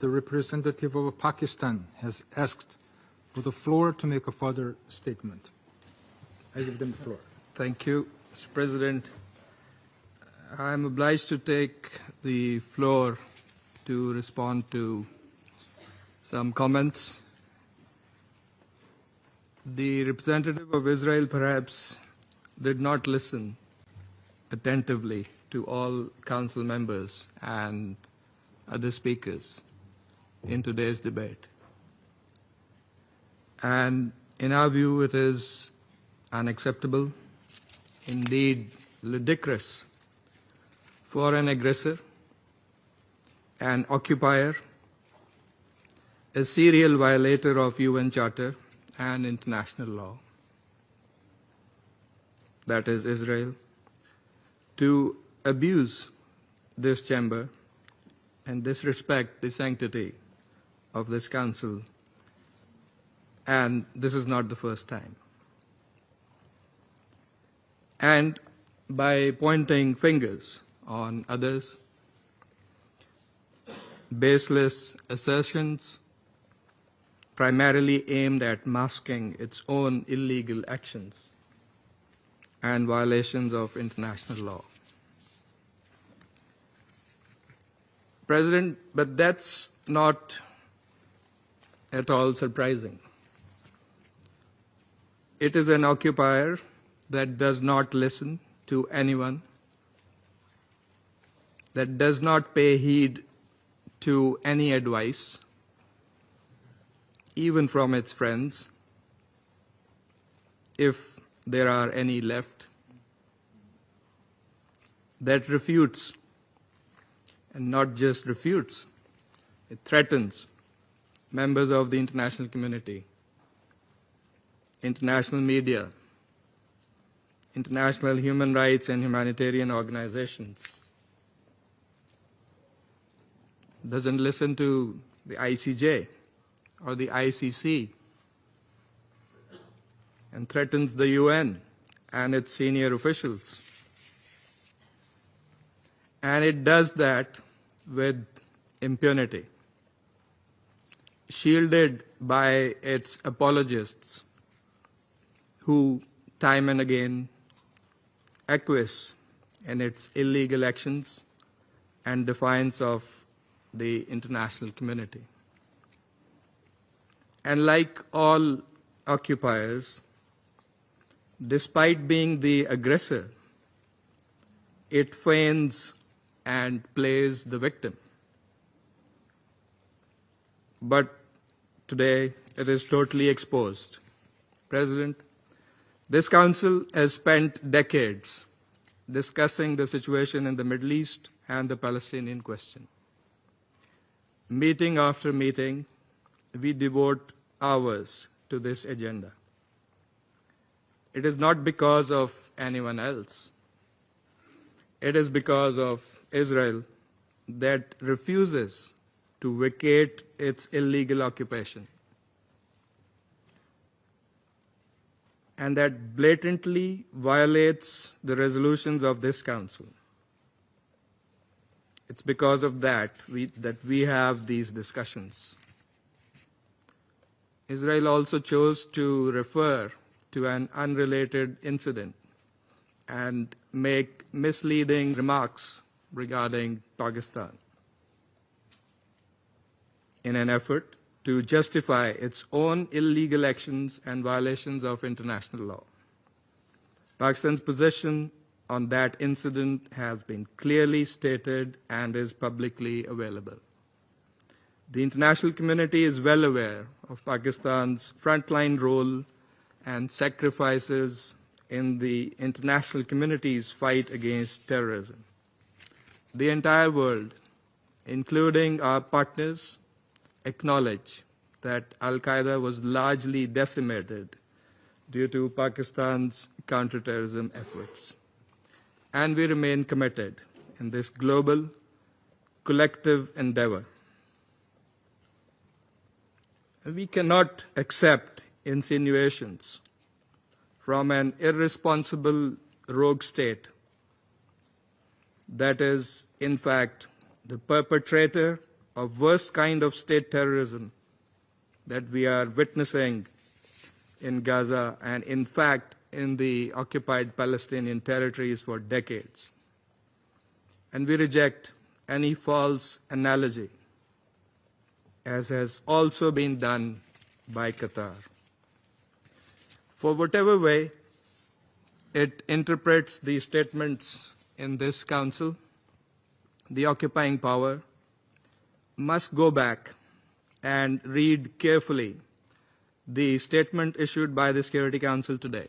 the representative of Pakistan has asked for the floor to make a further statement. I give them the floor. Thank you, Mr. President. I am obliged to take the floor to respond to some comments. The representative of Israel perhaps did not listen attentively to all council members and other speakers in today's debate. And in our view, it is unacceptable, indeed ludicrous, for an aggressor, an occupier, a serial violator of UN Charter and international law, that is Israel, to abuse this chamber and disrespect the sanctity of this council. And this is not the first time. And by pointing fingers on others, baseless assertions primarily aimed at masking its own illegal actions and violations of international law. President, but that's not at all surprising. It is an occupier that does not listen to anyone, that does not pay heed to any advice, even from its friends, if there are any left, that refutes, and not just refutes, it threatens members of the international community, international media, international human rights and humanitarian organizations, doesn't listen to the ICJ or the ICC, and threatens the UN and its senior officials. And it does that with impunity, shielded by its apologists who time and again acquiesce in its illegal actions and defiance of the international community. And like all occupiers, despite being the aggressor, it feigns and plays the victim. But today it is totally exposed. President, this Council has spent decades discussing the situation in the Middle East and the Palestinian question. Meeting after meeting, we devote hours to this agenda. It is not because of anyone else. It is because of Israel that refuses to vacate its illegal occupation, and that blatantly violates the resolutions of this Council. It's because of that we have these discussions. Israel also chose to refer to an unrelated incident and make misleading remarks regarding Pakistan in an effort to justify its own illegal actions and violations of international law. Pakistan's position on that incident has been clearly stated and is publicly available. The international community is well aware of Pakistan's frontline role and sacrifices in the international community's fight against terrorism. The entire world, including our partners, acknowledge that Al-Qaeda was largely decimated due to Pakistan's counterterrorism efforts. And we remain committed in this global, collective endeavor. We cannot accept insinuations from an irresponsible rogue state that is, in fact, the perpetrator of worst kind of state terrorism that we are witnessing in Gaza and, in fact, in the occupied Palestinian territories for decades. And we reject any false analogy, as has also been done by Qatar. For whatever way it interprets the statements in this Council, the occupying power must go back and read carefully the statement issued by the Security Council today.